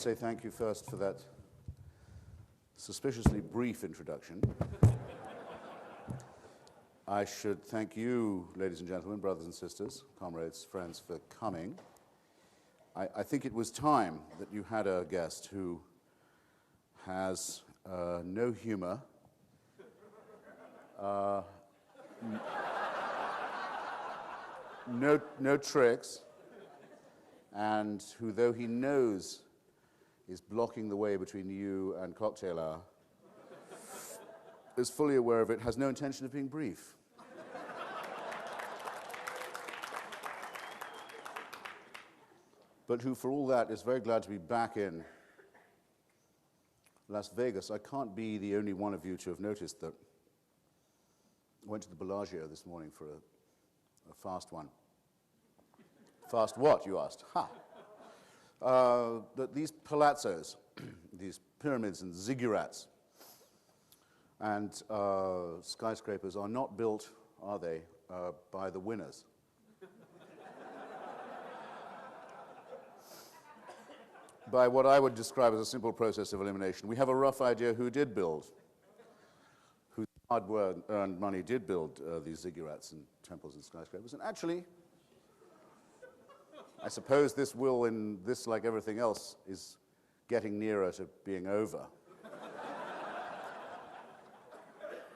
say thank you first for that suspiciously brief introduction. I should thank you, ladies and gentlemen, brothers and sisters, comrades, friends, for coming. I think it was time that you had a guest who has no humor, no tricks, and who, though he knows is blocking the way between you and cocktail hour, is fully aware of it, has no intention of being brief. But who, for all that, is very glad to be back in Las Vegas. I can't be the only one of you to have noticed that I went to the Bellagio this morning for a fast one. Fast what, you asked? Ha! That these palazzos, these pyramids and ziggurats and skyscrapers are not built, are they, by the winners. By what I would describe as a simple process of elimination. We have a rough idea who did build, whose hard-earned money did build these ziggurats and temples and skyscrapers. And actually, I suppose this will, in this, like everything else, is getting nearer to being over.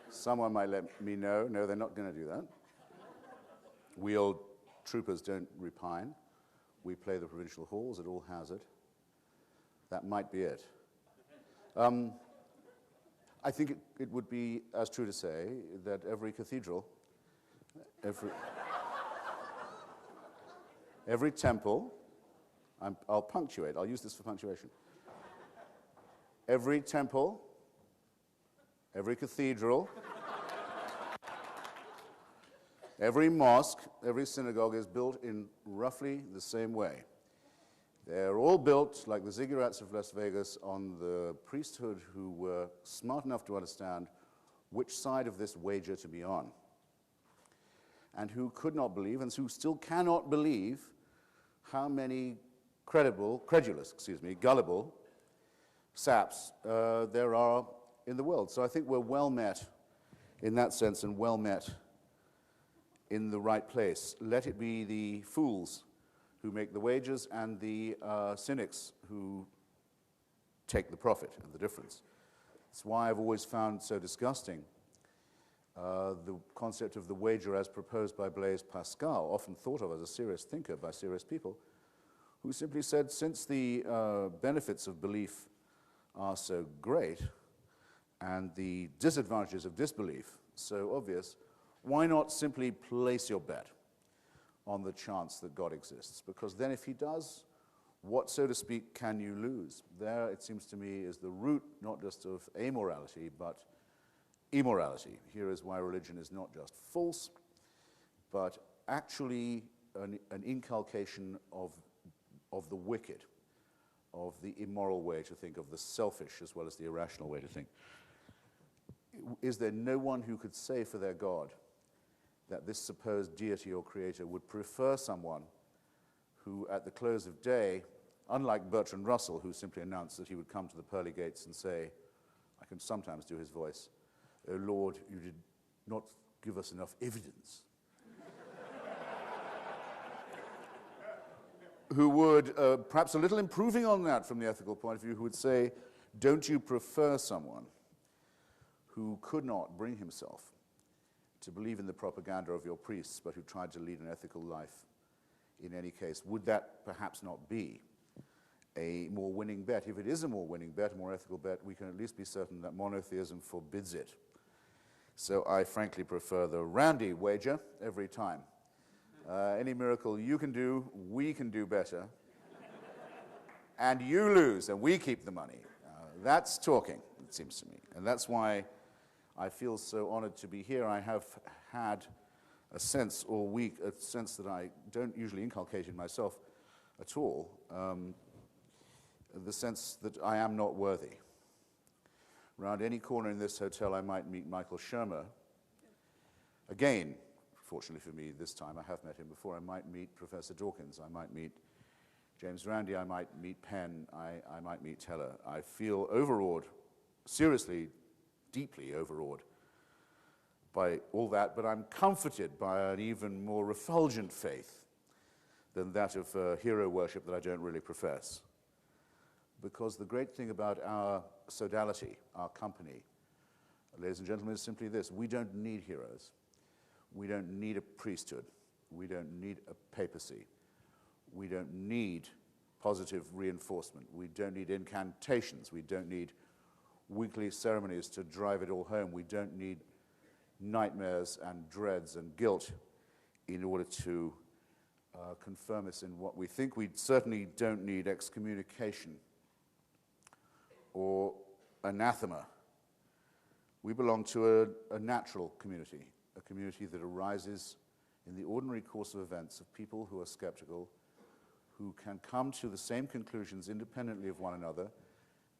Someone might let me know. No, they're not going to do that. We old troopers don't repine. We play the provincial halls at all hazard. That might be it. I think it would be as true to say that every cathedral, every temple, I'll punctuate, I'll use this for punctuation. Every temple, every cathedral, every mosque, every synagogue is built in roughly the same way. They're all built, like the ziggurats of Las Vegas, on the priesthood who were smart enough to understand which side of this wager to be on, and who could not believe, and who still cannot believe, how many gullible saps there are in the world. So I think we're well met in that sense, and well met in the right place. Let it be the fools who make the wagers and the cynics who take the profit and the difference. That's why I've always found so disgusting the concept of the wager as proposed by Blaise Pascal, often thought of as a serious thinker by serious people, who simply said, since the benefits of belief are so great and the disadvantages of disbelief so obvious, why not simply place your bet on the chance that God exists? Because then if he does, what, so to speak, can you lose? There, it seems to me, is the root not just of amorality, but immorality. Here is why religion is not just false, but actually an inculcation of the wicked, of the immoral way to think, of the selfish as well as the irrational way to think. Is there no one who could say for their God that this supposed deity or creator would prefer someone who, at the close of day, unlike Bertrand Russell, who simply announced that he would come to the pearly gates and say, I can sometimes do his voice, "Oh Lord, you did not give us enough evidence," who would, perhaps a little improving on that from the ethical point of view, who would say, don't you prefer someone who could not bring himself to believe in the propaganda of your priests, but who tried to lead an ethical life in any case? Would that perhaps not be a more winning bet? If it is a more winning bet, a more ethical bet, we can at least be certain that monotheism forbids it. So I frankly prefer the roundy wager every time. Any miracle you can do, we can do better. And you lose, and we keep the money. That's talking, it seems to me. And that's why I feel so honored to be here. I have had a sense all week, a sense that I don't usually inculcate in myself at all, the sense that I am not worthy. Round any corner in this hotel, I might meet Michael Shermer. Again, fortunately for me this time, I have met him before. I might meet Professor Dawkins. I might meet James Randi, I might meet Penn, I might meet Teller. I feel overawed, seriously, deeply overawed by all that, but I'm comforted by an even more refulgent faith than that of hero worship that I don't really profess. Because the great thing about our sodality, our company, ladies and gentlemen, is simply this: we don't need heroes. We don't need a priesthood. We don't need a papacy. We don't need positive reinforcement. We don't need incantations. We don't need weekly ceremonies to drive it all home. We don't need nightmares and dreads and guilt in order to confirm us in what we think. We certainly don't need excommunication or anathema. We belong to a natural community, a community that arises in the ordinary course of events of people who are skeptical, who can come to the same conclusions independently of one another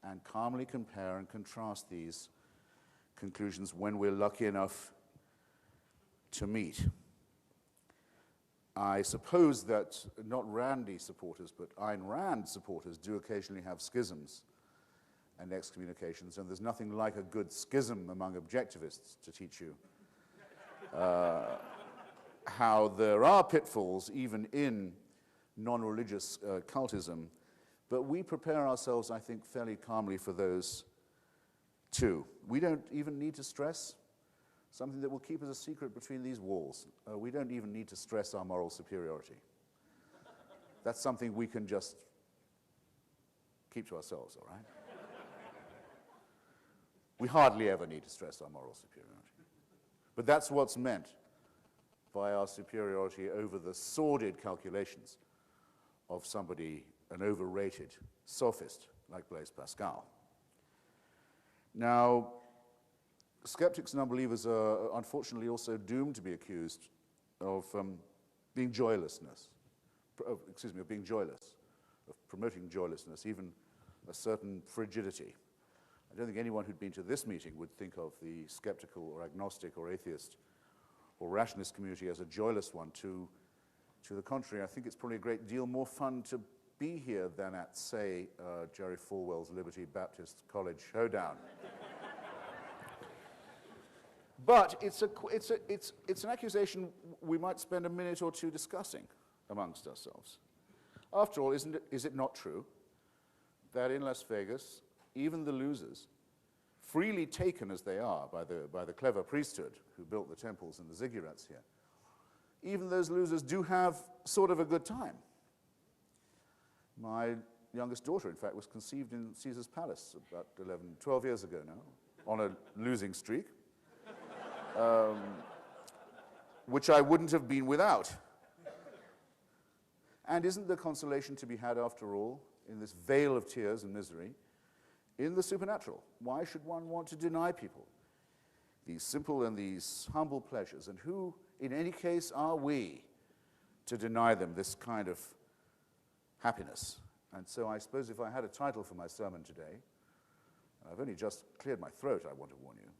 and calmly compare and contrast these conclusions when we're lucky enough to meet. I suppose that not Randy supporters, but Ayn Rand supporters do occasionally have schisms and excommunications, and there's nothing like a good schism among objectivists to teach you how there are pitfalls even in non-religious cultism, but we prepare ourselves, I think, fairly calmly for those too. We don't even need to stress something that will keep us a secret between these walls. We don't even need to stress our moral superiority. That's something we can just keep to ourselves, all right? We hardly ever need to stress our moral superiority. But that's what's meant by our superiority over the sordid calculations of somebody, an overrated sophist like Blaise Pascal. Now, skeptics and unbelievers are unfortunately also doomed to be accused of being joylessness, of being joyless, of promoting joylessness, even a certain frigidity. I don't think anyone who'd been to this meeting would think of the skeptical or agnostic or atheist or rationalist community as a joyless one. To the contrary, I think it's probably a great deal more fun to be here than at, say, Jerry Falwell's Liberty Baptist College showdown. But it's an accusation we might spend a minute or two discussing amongst ourselves. After all, is it not true that in Las Vegas, even the losers, freely taken as they are by the clever priesthood who built the temples and the ziggurats here, even those losers do have sort of a good time? My youngest daughter, in fact, was conceived in Caesar's Palace about 12 years ago now, on a losing streak, which I wouldn't have been without. And isn't there consolation to be had, after all, in this veil of tears and misery, in the supernatural? Why should one want to deny people these simple and these humble pleasures? And who, in any case, are we to deny them this kind of happiness? And so I suppose if I had a title for my sermon today, I've only just cleared my throat, I want to warn you,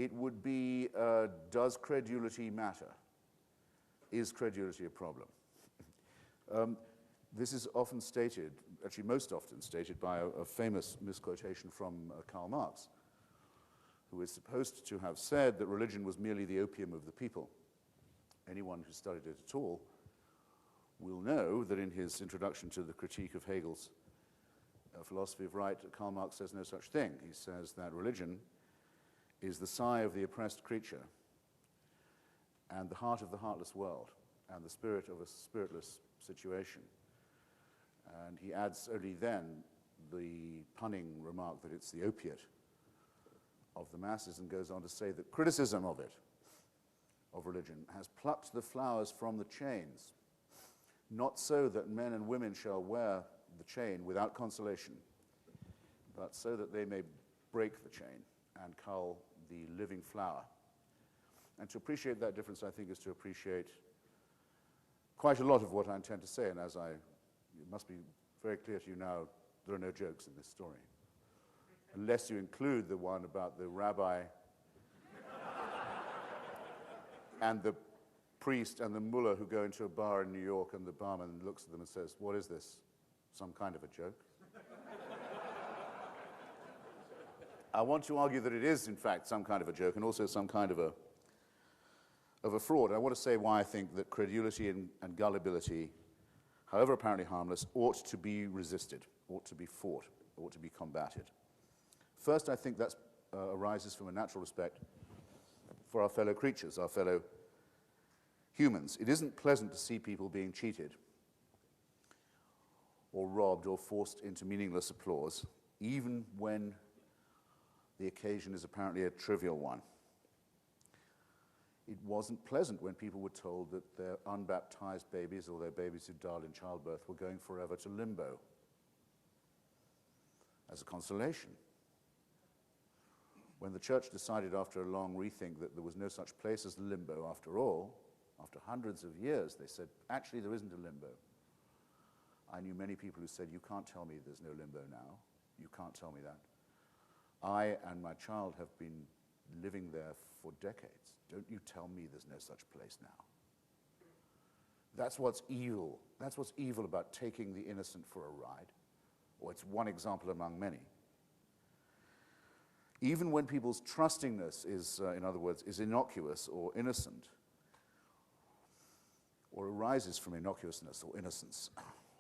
it would be, does credulity matter? Is credulity a problem? This is often stated, actually most often stated, by a famous misquotation from Karl Marx, who is supposed to have said that religion was merely the opium of the people. Anyone who studied it at all will know that in his introduction to the critique of Hegel's philosophy of right, Karl Marx says no such thing. He says that religion is the sigh of the oppressed creature and the heart of the heartless world and the spirit of a spiritless situation. And he adds only then the punning remark that it's the opiate of the masses, and goes on to say that criticism of it, of religion, has plucked the flowers from the chains, not so that men and women shall wear the chain without consolation, but so that they may break the chain and cull the living flower. And to appreciate that difference, I think, is to appreciate quite a lot of what I intend to say, and it must be very clear to you now, there are no jokes in this story, unless you include the one about the rabbi and the priest and the mullah who go into a bar in New York and the barman looks at them and says, "What is this? Some kind of a joke?" I want to argue that it is, in fact, some kind of a joke and also some kind of a fraud. I want to say why I think that credulity and gullibility, however apparently harmless, ought to be resisted, ought to be fought, ought to be combated. First, I think that arises from a natural respect for our fellow creatures, our fellow humans. It isn't pleasant to see people being cheated or robbed or forced into meaningless applause, even when the occasion is apparently a trivial one. It wasn't pleasant when people were told that their unbaptized babies or their babies who died in childbirth were going forever to limbo as a consolation. When the church decided after a long rethink that there was no such place as limbo after all, after hundreds of years, they said, actually there isn't a limbo. I knew many people who said, you can't tell me there's no limbo now. You can't tell me that. I and my child have been living there for decades. Don't you tell me there's no such place now. That's what's evil. That's what's evil about taking the innocent for a ride. Or it's one example among many. Even when people's trustingness is, in other words, is innocuous or innocent, or arises from innocuousness or innocence,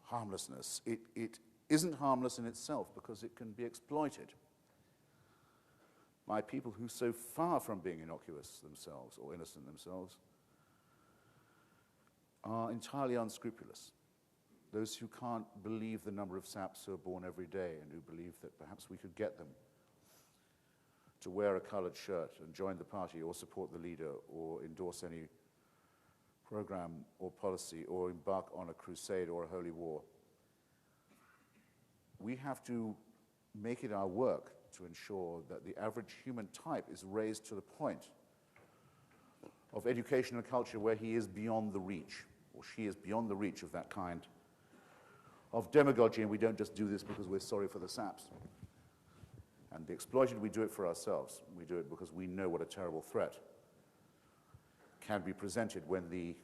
harmlessness, it isn't harmless in itself because it can be exploited by people who, so far from being innocuous themselves or innocent themselves, are entirely unscrupulous. Those who can't believe the number of saps who are born every day and who believe that perhaps we could get them to wear a colored shirt and join the party or support the leader or endorse any program or policy or embark on a crusade or a holy war. We have to make it our work to ensure that the average human type is raised to the point of education and culture where he is beyond the reach, or she is beyond the reach of that kind of demagogy, and we don't just do this because we're sorry for the saps. And the exploited, we do it for ourselves. We do it because we know what a terrible threat can be presented when the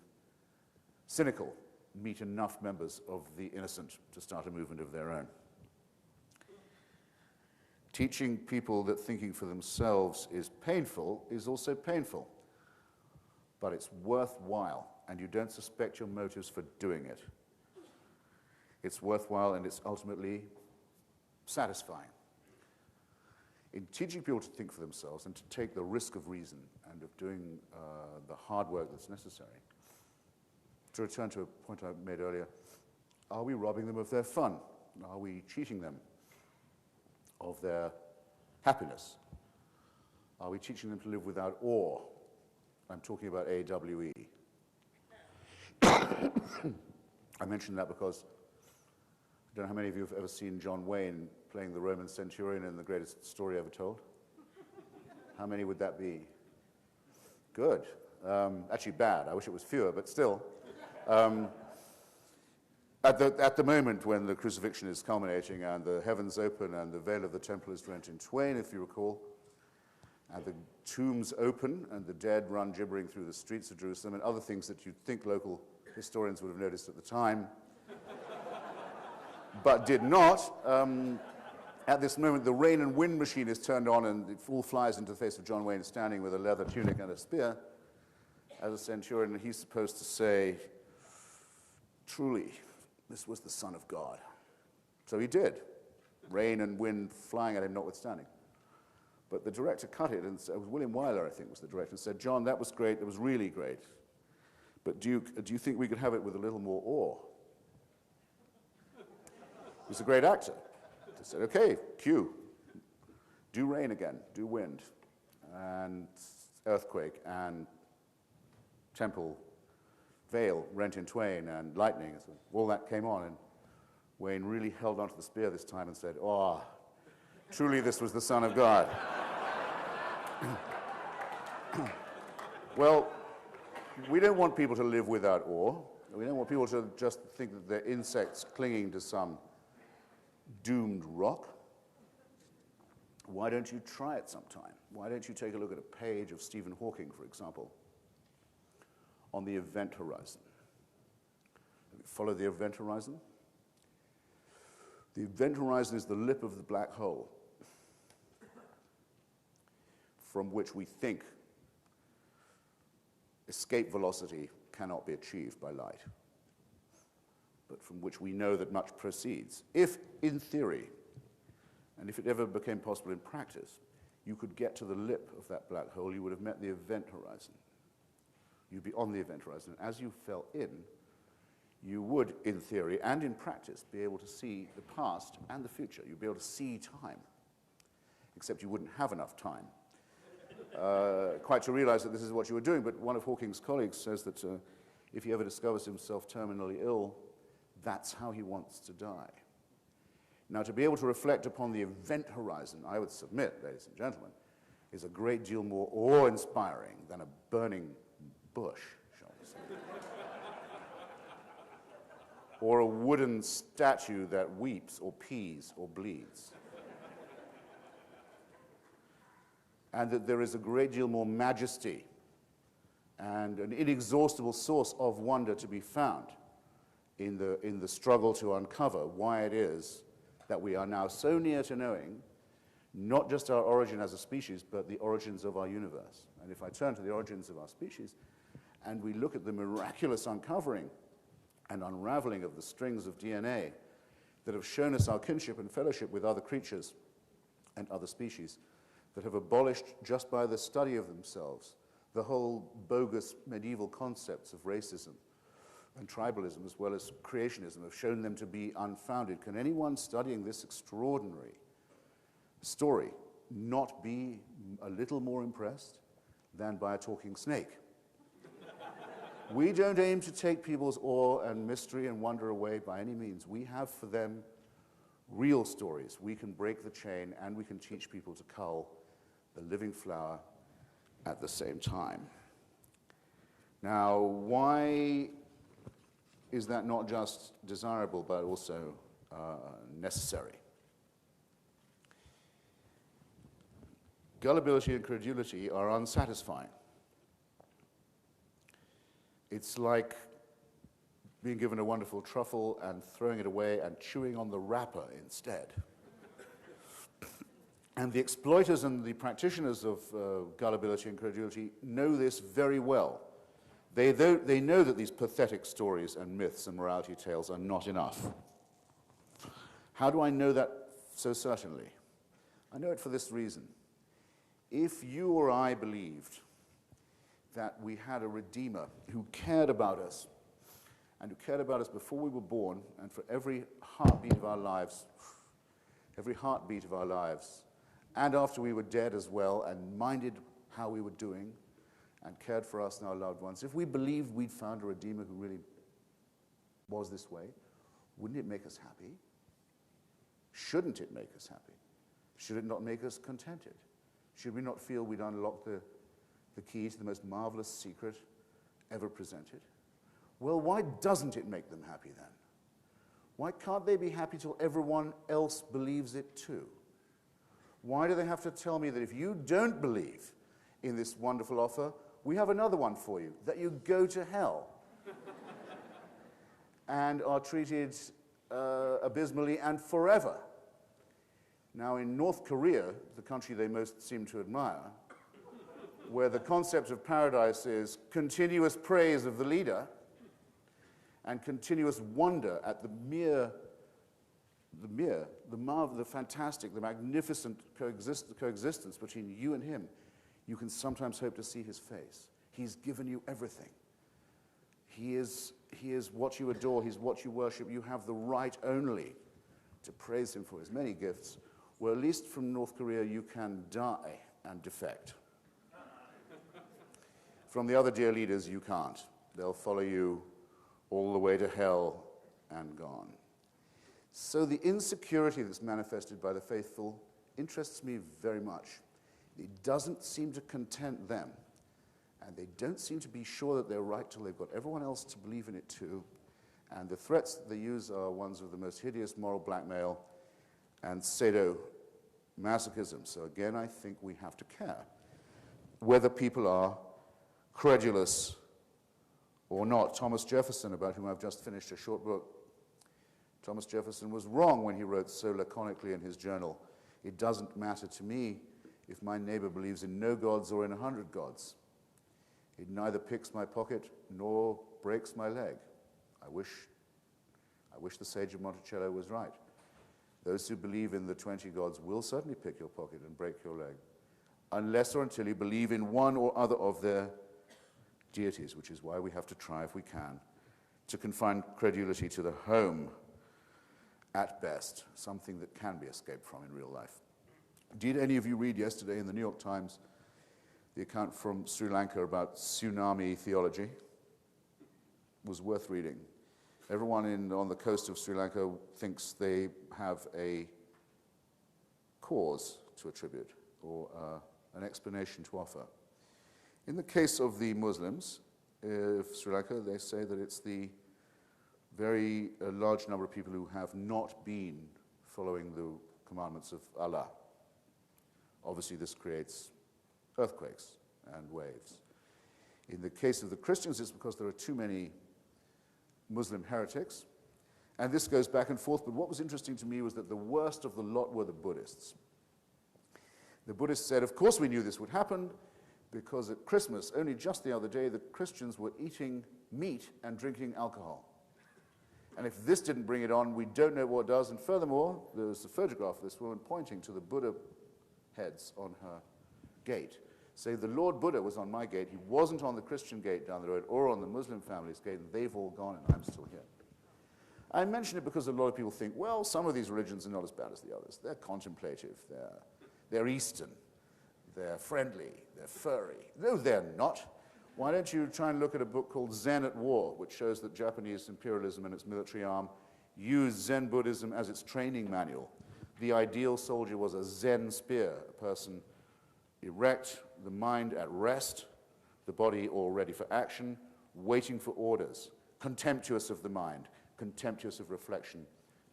cynical meet enough members of the innocent to start a movement of their own. Teaching people that thinking for themselves is painful is also painful, but it's worthwhile, and you don't suspect your motives for doing it. It's worthwhile and it's ultimately satisfying. In teaching people to think for themselves and to take the risk of reason and of doing the hard work that's necessary. To return to a point I made earlier, are we robbing them of their fun? Are we cheating them of their happiness? Are we teaching them to live without awe? I'm talking about AWE. I mention that because I don't know how many of you have ever seen John Wayne playing the Roman centurion in The Greatest Story Ever Told. How many would that be? Good. Actually bad. I wish it was fewer, but still. At the moment when the crucifixion is culminating and the heavens open and the veil of the temple is rent in twain, if you recall, and the tombs open and the dead run gibbering through the streets of Jerusalem and other things that you'd think local historians would have noticed at the time, but did not. At this moment, the rain and wind machine is turned on and it all flies into the face of John Wayne standing with a leather tunic and a spear as a centurion, and he's supposed to say, truly, this was the Son of God. So he did, rain and wind flying at him notwithstanding. But the director cut it, and it was William Wyler, I think, was the director, and said, John, that was great, that was really great. But Duke, do you think we could have it with a little more awe? He's a great actor. They said, okay, cue. Do rain again, do wind, and earthquake, and temple veil rent in twain, and lightning. So all that came on, and Wayne really held onto the spear this time and said, oh, truly this was the Son of God. Well, we don't want people to live without awe. We don't want people to just think that they're insects clinging to some doomed rock. Why don't you try it sometime? Why don't you take a look at a page of Stephen Hawking, for example, on the event horizon. Follow the event horizon. The event horizon is the lip of the black hole from which we think escape velocity cannot be achieved by light, but from which we know that much proceeds. If, in theory, and if it ever became possible in practice, you could get to the lip of that black hole, you would have met the event horizon. You'd be on the event horizon. As you fell in, you would, in theory and in practice, be able to see the past and the future. You'd be able to see time, except you wouldn't have enough time quite to realize that this is what you were doing. But one of Hawking's colleagues says that if he ever discovers himself terminally ill, that's how he wants to die. Now, to be able to reflect upon the event horizon, I would submit, ladies and gentlemen, is a great deal more awe-inspiring than a burning bush, shall we say. Or a wooden statue that weeps or pees or bleeds. And that there is a great deal more majesty and an inexhaustible source of wonder to be found in the struggle to uncover why it is that we are now so near to knowing not just our origin as a species, but the origins of our universe. And if I turn to the origins of our species, and we look at the miraculous uncovering and unraveling of the strings of DNA that have shown us our kinship and fellowship with other creatures and other species, that have abolished, just by the study of themselves, the whole bogus medieval concepts of racism and tribalism, as well as creationism, have shown them to be unfounded. Can anyone studying this extraordinary story not be a little more impressed than by a talking snake? We don't aim to take people's awe and mystery and wonder away by any means. We have for them real stories. We can break the chain, and we can teach people to cull the living flower at the same time. Now, why is that not just desirable, but also necessary? Gullibility and credulity are unsatisfying. It's like being given a wonderful truffle and throwing it away and chewing on the wrapper instead. And the exploiters and the practitioners of gullibility and credulity know this very well. They know that these pathetic stories and myths and morality tales are not enough. How do I know that so certainly? I know it for this reason. If you or I believed that we had a Redeemer who cared about us, and who cared about us before we were born, and for every heartbeat of our lives, and after we were dead as well, and minded how we were doing, and cared for us and our loved ones, if we believed we'd found a Redeemer who really was this way, wouldn't it make us happy? Shouldn't it make us happy? Should it not make us contented? Should we not feel we'd unlocked the key to the most marvelous secret ever presented? Well, why doesn't it make them happy then? Why can't they be happy till everyone else believes it too? Why do they have to tell me that if you don't believe in this wonderful offer, we have another one for you, that you go to hell and are treated abysmally and forever? Now, in North Korea, the country they most seem to admire, where the concept of paradise is continuous praise of the leader and continuous wonder at the fantastic, the magnificent coexistence between you and him, you can sometimes hope to see his face. He's given you everything. He is what you adore. He's what you worship. You have the right only to praise him for his many gifts, where at least from North Korea you can die and defect. From the other dear leaders, you can't. They'll follow you all the way to hell and gone. So the insecurity that's manifested by the faithful interests me very much. It doesn't seem to content them, and they don't seem to be sure that they're right till they've got everyone else to believe in it too. And the threats that they use are ones of the most hideous moral blackmail and sadomasochism. So again, I think we have to care whether people are credulous or not. Thomas Jefferson, about whom I've just finished a short book. Thomas Jefferson was wrong when he wrote so laconically in his journal, "It doesn't matter to me if my neighbor believes in no gods or in 100 gods. It neither picks my pocket nor breaks my leg." I wish the sage of Monticello was right. Those who believe in the 20 gods will certainly pick your pocket and break your leg, unless or until you believe in one or other of their deities, which is why we have to try, if we can, to confine credulity to the home, at best, something that can be escaped from in real life. Did any of you read yesterday in the New York Times the account from Sri Lanka about tsunami theology? It was worth reading. Everyone on the coast of Sri Lanka thinks they have a cause to attribute or an explanation to offer. In the case of the Muslims of Sri Lanka, they say that it's the very large number of people who have not been following the commandments of Allah. Obviously, this creates earthquakes and waves. In the case of the Christians, it's because there are too many Muslim heretics, and this goes back and forth, but what was interesting to me was that the worst of the lot were the Buddhists. The Buddhists said, of course we knew this would happen, because at Christmas, only just the other day, the Christians were eating meat and drinking alcohol. And if this didn't bring it on, we don't know what does. And furthermore, there's a photograph of this woman pointing to the Buddha heads on her gate. Say, the Lord Buddha was on my gate. He wasn't on the Christian gate down the road or on the Muslim family's gate, and they've all gone, and I'm still here. I mention it because a lot of people think, well, some of these religions are not as bad as the others. They're contemplative, they're Eastern, they're friendly, they're furry. No, they're not. Why don't you try and look at a book called Zen at War, which shows that Japanese imperialism and its military arm used Zen Buddhism as its training manual. The ideal soldier was a Zen spear, a person erect, the mind at rest, the body all ready for action, waiting for orders, contemptuous of the mind, contemptuous of reflection,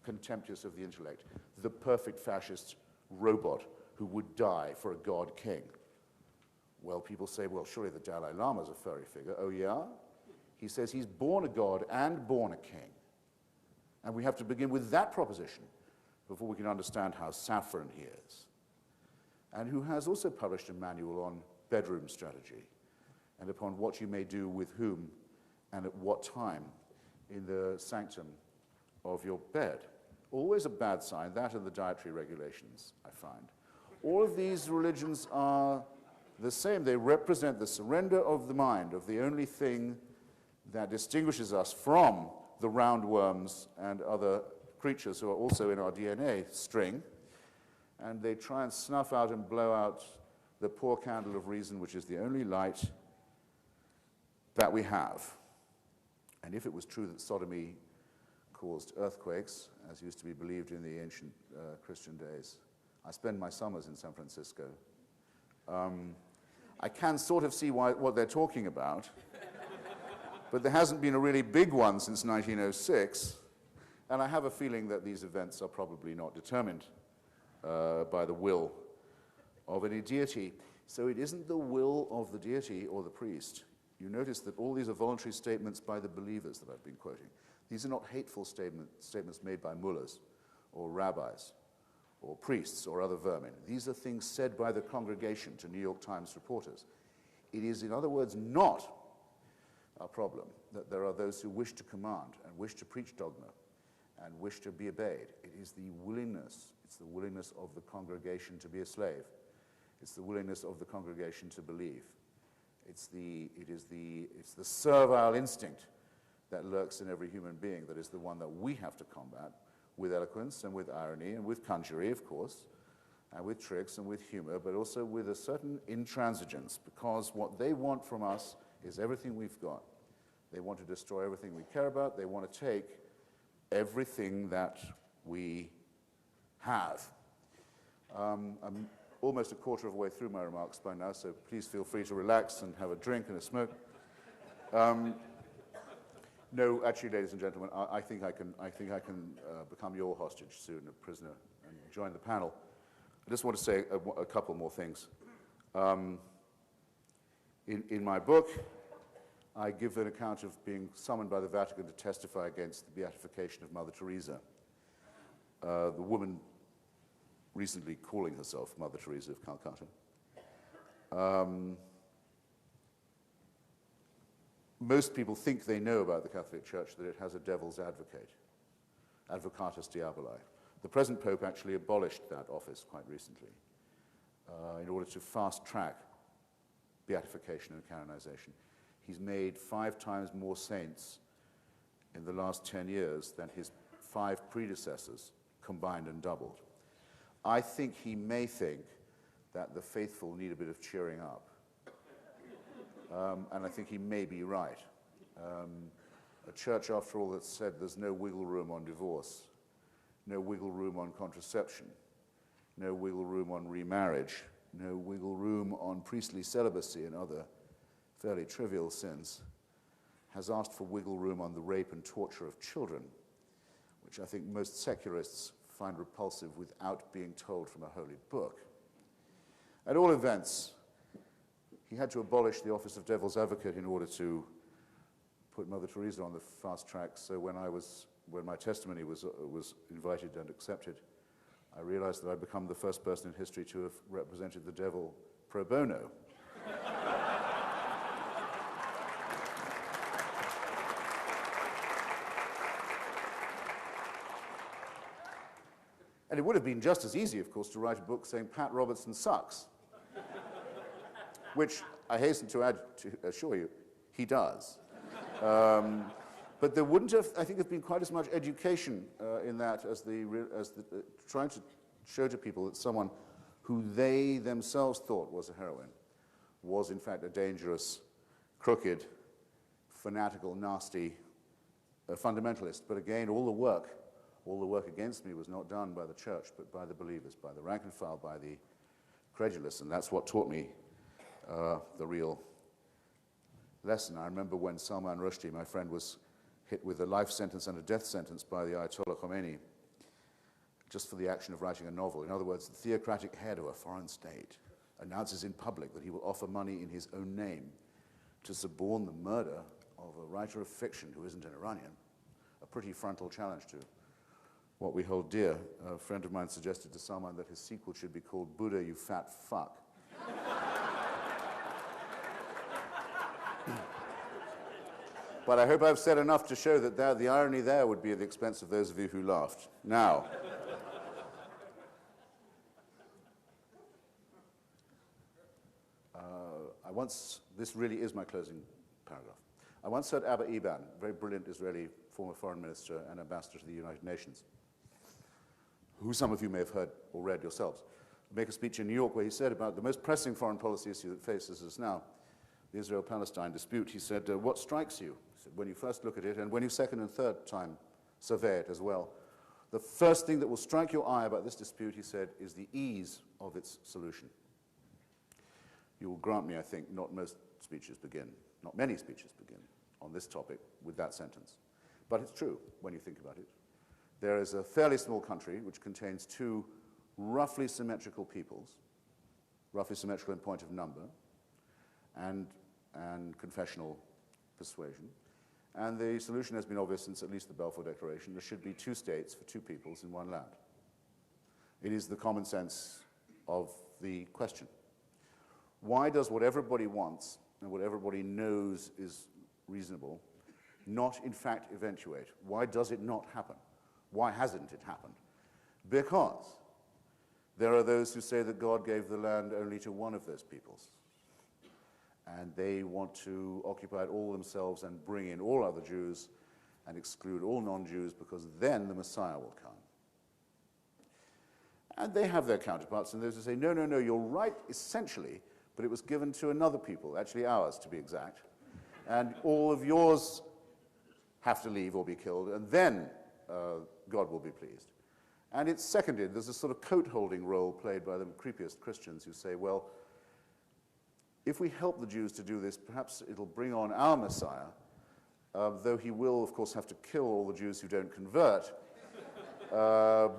contemptuous of the intellect, the perfect fascist robot who would die for a god king. Well, people say, well, surely the Dalai Lama is a furry figure. Oh, yeah? He says he's born a god and born a king. And we have to begin with that proposition before we can understand how saffron he is. And who has also published a manual on bedroom strategy and upon what you may do with whom and at what time in the sanctum of your bed. Always a bad sign, that and the dietary regulations, I find. All of these religions are the same. They represent the surrender of the mind, of the only thing that distinguishes us from the roundworms and other creatures who are also in our DNA string, and they try and snuff out and blow out the poor candle of reason, which is the only light that we have. And if it was true that sodomy caused earthquakes, as used to be believed in the ancient Christian days, I spend my summers in San Francisco. I can sort of see what they're talking about, but there hasn't been a really big one since 1906, and I have a feeling that these events are probably not determined by the will of any deity. So it isn't the will of the deity or the priest. You notice that all these are voluntary statements by the believers that I've been quoting. These are not hateful statements made by mullahs or rabbis or priests or other vermin. These are things said by the congregation to New York Times reporters. It is, in other words, not a problem that there are those who wish to command and wish to preach dogma and wish to be obeyed. It is the willingness, it's the willingness of the congregation to be a slave. It's the willingness of the congregation to believe. It's the servile instinct that lurks in every human being that is the one that we have to combat with eloquence and with irony and with conjury, of course, and with tricks and with humor, but also with a certain intransigence, because what they want from us is everything we've got. They want to destroy everything we care about. They want to take everything that we have. I'm almost a quarter of the way through my remarks by now, so please feel free to relax and have a drink and a smoke. No, actually, ladies and gentlemen, I think I can become your hostage soon, a prisoner, and join the panel. I just want to say a couple more things. In my book, I give an account of being summoned by the Vatican to testify against the beatification of Mother Teresa. The woman recently calling herself Mother Teresa of Calcutta. Most people think they know about the Catholic Church that it has a devil's advocate, advocatus diaboli. The present Pope actually abolished that office quite recently in order to fast-track beatification and canonization. He's made 5 times more saints in the last 10 years than his 5 predecessors combined and doubled. I think he may think that the faithful need a bit of cheering up. And I think he may be right. A church, after all, that said there's no wiggle room on divorce, no wiggle room on contraception, no wiggle room on remarriage, no wiggle room on priestly celibacy and other fairly trivial sins, has asked for wiggle room on the rape and torture of children, which I think most secularists find repulsive without being told from a holy book. At all events, he had to abolish the office of devil's advocate in order to put Mother Teresa on the fast track. So when my testimony was invited and accepted, I realized that I'd become the first person in history to have represented the devil pro bono. And it would have been just as easy, of course, to write a book saying Pat Robertson sucks, which I hasten to add, to assure you, he does. But there wouldn't have, I think, have been quite as much education in that as trying to show to people that someone who they themselves thought was a heroine was, in fact, a dangerous, crooked, fanatical, nasty fundamentalist. But again, all the work against me was not done by the church, but by the believers, by the rank and file, by the credulous, and that's what taught me the real lesson. I remember when Salman Rushdie, my friend, was hit with a life sentence and a death sentence by the Ayatollah Khomeini just for the action of writing a novel. In other words, the theocratic head of a foreign state announces in public that he will offer money in his own name to suborn the murder of a writer of fiction who isn't an Iranian. A pretty frontal challenge to what we hold dear. A friend of mine suggested to Salman that his sequel should be called Buddha, You Fat Fuck. But I hope I've said enough to show that the irony there would be at the expense of those of you who laughed. Now, this really is my closing paragraph. I once heard Abba Eban, a very brilliant Israeli former foreign minister and ambassador to the United Nations, who some of you may have heard or read yourselves, make a speech in New York where he said about the most pressing foreign policy issue that faces us now, the Israel-Palestine dispute. He said, what strikes you? He said, when you first look at it, and when you second and third time survey it as well, the first thing that will strike your eye about this dispute, he said, is the ease of its solution. You will grant me, I think, not many speeches begin on this topic with that sentence. But it's true when you think about it. There is a fairly small country which contains 2 roughly symmetrical peoples, roughly symmetrical in point of number, and confessional persuasion. And the solution has been obvious since at least the Balfour Declaration. There should be 2 states for 2 peoples in one land. It is the common sense of the question. Why does what everybody wants and what everybody knows is reasonable not in fact eventuate? Why does it not happen? Why hasn't it happened? Because there are those who say that God gave the land only to one of those peoples. And they want to occupy it all themselves and bring in all other Jews and exclude all non-Jews, because then the Messiah will come. And they have their counterparts, and those who say, no, no, no, you're right essentially, but it was given to another people, actually ours to be exact, and all of yours have to leave or be killed, and then God will be pleased. And it's seconded. There's a sort of coat-holding role played by the creepiest Christians who say, well, if we help the Jews to do this, perhaps it'll bring on our Messiah, though he will, of course, have to kill all the Jews who don't convert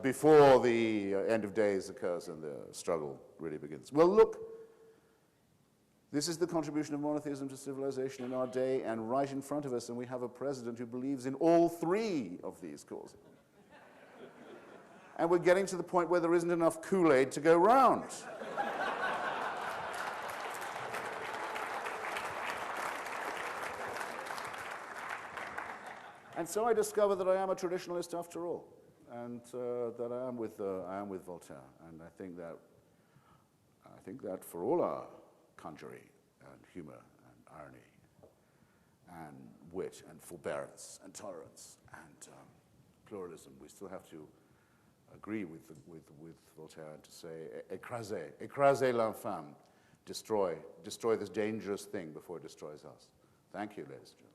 before the end of days occurs and the struggle really begins. Well, look, This is the contribution of monotheism to civilization in our day, and right in front of us, and we have a president who believes in all three of these causes. And we're getting to the point where there isn't enough Kool-Aid to go round. And so I discover that I am a traditionalist after all, and that I am with Voltaire. And I think that for all our conjury and humor and irony and wit and forbearance and tolerance and pluralism, we still have to agree with Voltaire and to say, écrasez l'infâme, destroy this dangerous thing before it destroys us. Thank you, ladies and gentlemen.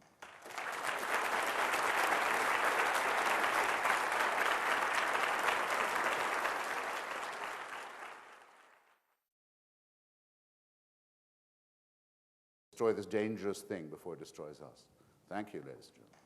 Destroy this dangerous thing before it destroys us. Thank you, ladies and gentlemen.